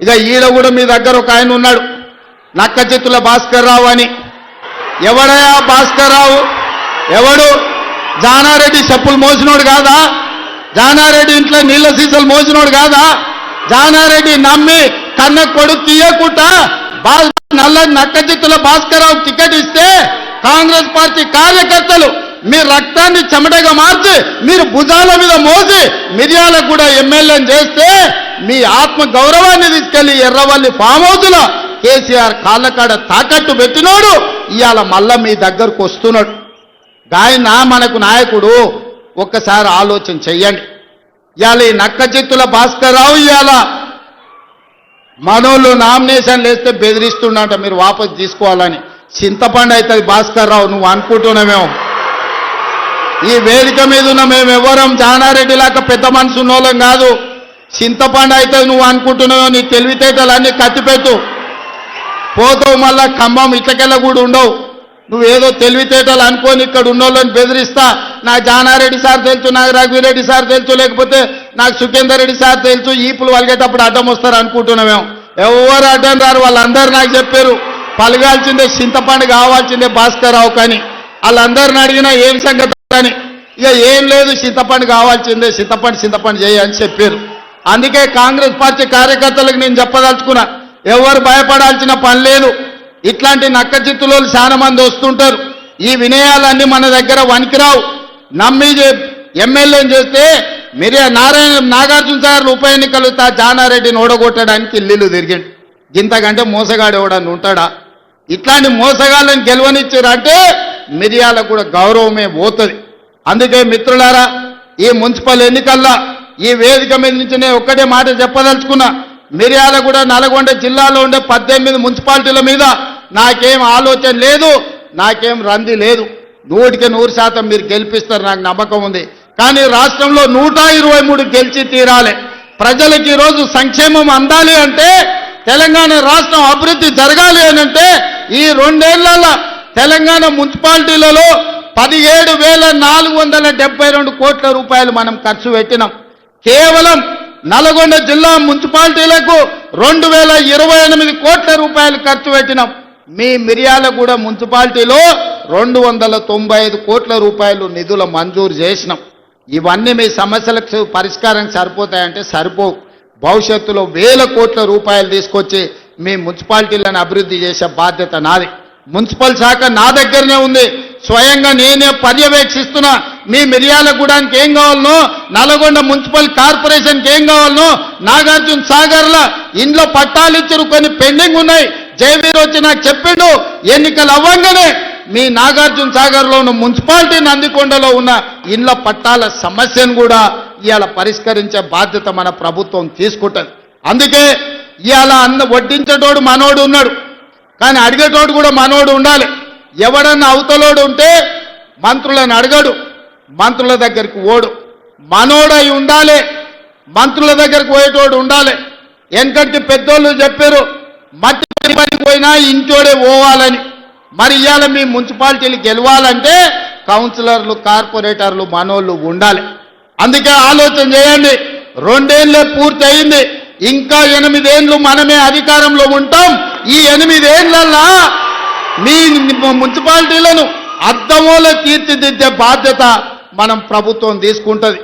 ఇక ఈడ కూడా మీ దగ్గర ఒక ఆయన ఉన్నాడు, నక్కచిత్తుల భాస్కర్ రావు అని. ఎవడయా భాస్కర్ రావు? ఎవడు? జానారెడ్డి చెప్పులు మోసినోడు కాదా? జానారెడ్డి ఇంట్లో నీళ్ళ సీసాలు మోసినోడు కాదా? జానారెడ్డి నమ్మి కన్న కొడుకు తీయకుండా నల్ల నక్కచిత్తుల భాస్కర్ రావు టికెట్ ఇస్తే కాంగ్రెస్ పార్టీ కార్యకర్తలు మీ రక్తాన్ని చెమటగా మార్చి మీరు భుజాల మీద మోసి మిర్యాలకు కూడా ఎమ్మెల్యేని చేస్తే మీ ఆత్మ గౌరవాన్ని తీసుకెళ్లి ఎర్రవల్లి ఫామ్ హౌస్లో కేసీఆర్ కాళ్ళకాడ తాకట్టు పెట్టినోడు ఇవాళ మళ్ళా మీ దగ్గరకు వస్తున్నాడు. గాయన మనకు నాయకుడు. ఒక్కసారి ఆలోచన చెయ్యండి. ఇవాళ ఈ నక్కచిత్తుల భాస్కర్ రావు ఇవాళ మనోళ్ళు నామినేషన్లు వేస్తే బెదిరిస్తుండట మీరు వాపసు తీసుకోవాలని. చింతపండు అవుతుంది భాస్కర్ రావు, నువ్వు అనుకుంటున్నామేమో. ఈ వేదిక మీద ఉన్న మేము ఎవరం జానారెడ్డి లాగా పెద్ద మనసు ఉన్నోళ్ళం కాదు. చింతపండు అవుతుంది నువ్వు అనుకుంటున్నావు. నీ తెలివితేటలన్నీ కత్తిపెట్టు, పోతావు మళ్ళా ఖమ్మం ఇట్లకెళ్ళ కూడా ఉండవు. నువ్వేదో తెలివితేటలు అనుకొని ఇక్కడ ఉన్నోళ్ళని బెదిరిస్తా. నాకు జానారెడ్డి సార్ తెలుసు, నాకు రఘువీరెడ్డి సార్ తెలుసు, లేకపోతే నాకు సుఖేందర్ రెడ్డి సార్ తెలుసు, ఈపులు వలిగేటప్పుడు అడ్డం వస్తారు అనుకుంటున్నామేమో. ఎవరు అడ్డం రారు, వాళ్ళందరూ నాకు చెప్పారు పలగాల్సిందే చింతపండు కావాల్సిందే భాస్కర్ రావు కానీ. వాళ్ళందరిని అడిగినా ఏం సంగతి అని, ఇక ఏం లేదు చింతపండు కావాల్సిందే, చింతపండు చేయని చెప్పారు. అందుకే కాంగ్రెస్ పార్టీ కార్యకర్తలకు నేను చెప్పదలుచుకున్నా, ఎవరు భయపడాల్సిన పని లేదు. ఇట్లాంటి నక్కచిత్తులు చాలా మంది వస్తుంటారు. ఈ వినయాలన్నీ మన దగ్గర వనికిరావు. నమ్మి ఎమ్మెల్యేని చేస్తే నాగార్జున సాగర్ ఉప ఎన్నికలు జానారెడ్డిని ఓడగొట్టడానికి ఇల్లు తిరిగిండు. గింతకంటే మోసగాడు ఎవడని ఉంటాడా? ఇట్లాంటి మోసగాళ్ళని గెలవనిచ్చారంటే మిర్యాలకు కూడా గౌరవమే పోతుంది. అందుకే మిత్రులారా, ఈ మున్సిపల్ ఎన్నికల్లో ఈ వేదిక మీద నుంచి నేను ఒక్కటే మాట చెప్పదలుచుకున్నా. మిర్యాలగూడ నల్గొండ జిల్లాలో ఉండే 18 మున్సిపాలిటీల మీద నాకేం ఆలోచన లేదు, నాకేం రంది లేదు. 100% మీరు గెలిపిస్తారు, నాకు నమ్మకం ఉంది. కానీ రాష్ట్రంలో 123 గెలిచి తీరాలి. ప్రజలకు ఈరోజు సంక్షేమం అందాలి అంటే, తెలంగాణ రాష్ట్రం అభివృద్ధి జరగాలి అని అంటే ఈ 2 ఏళ్లలో తెలంగాణ మున్సిపాలిటీలలో 17,472 కోట్ల రూపాయలు మనం ఖర్చు పెట్టినాం. కేవలం నల్గొండ జిల్లా మున్సిపాలిటీలకు 2,028 కోట్ల రూపాయలు ఖర్చు పెట్టినాం. మీ మిర్యాలగూడ మున్సిపాలిటీలో 295 కోట్ల రూపాయలు నిధుల మంజూరు చేసినాం. ఇవన్నీ మీ సమస్యలకు పరిష్కారం సరిపోతాయంటే సరిపోవు. భవిష్యత్తులో 1000 కోట్ల రూపాయలు తీసుకొచ్చి మీ మున్సిపాలిటీలను అభివృద్ధి చేసే బాధ్యత నాది. మున్సిపల్ శాఖ నా దగ్గరనే ఉంది. స్వయంగా నేనే పర్యవేక్షిస్తున్నా. మీ మిర్యాలగూడానికి ఏం కావాలనో, నల్గొండ మున్సిపల్ కార్పొరేషన్కి ఏం కావాలనో, నాగార్జున సాగర్ల ఇంట్లో పట్టాలు ఇచ్చారు, కొన్ని పెండింగ్ ఉన్నాయి. జయవీర్ వచ్చి నాకు చెప్పిండు, ఎన్నికలు అవ్వంగానే మీ నాగార్జున సాగర్లో ఉన్న మున్సిపాలిటీ నందికొండలో ఉన్న ఇండ్ల పట్టాల సమస్యను కూడా ఇవాళ పరిష్కరించే బాధ్యత మన ప్రభుత్వం తీసుకుంటుంది. అందుకే ఇవాళ వడ్డించేటోడు మనోడు ఉన్నాడు, కానీ అడిగేటోడు కూడా మనోడు ఉండాలి. ఎవడన్నా అవతలోడు ఉంటే మంత్రులను అడగడు, మంత్రుల దగ్గరికి ఓడు. మనోడై ఉండాలి, మంత్రుల దగ్గరికి పోయేటోడు ఉండాలి. వెనకటి పెద్దోళ్ళు చెప్పారు, మట్టి పనికి పోయినా ఇంటోడే పోవాలని. మరి ఇవాళ మీ మున్సిపాలిటీలు గెలవాలంటే కౌన్సిలర్లు, కార్పొరేటర్లు, మనోళ్ళు ఉండాలి. అందుకే ఆలోచన చేయండి. 2 ఏళ్లే పూర్తి అయింది, ఇంకా 8 ఏళ్ళు మనమే అధికారంలో ఉంటాం. ఈ 8 ఏళ్లల్లా మీ మున్సిపాలిటీలను అద్దమూల తీర్చిదిద్దే బాధ్యత మనం ప్రభుత్వం తీసుకుంటుంది.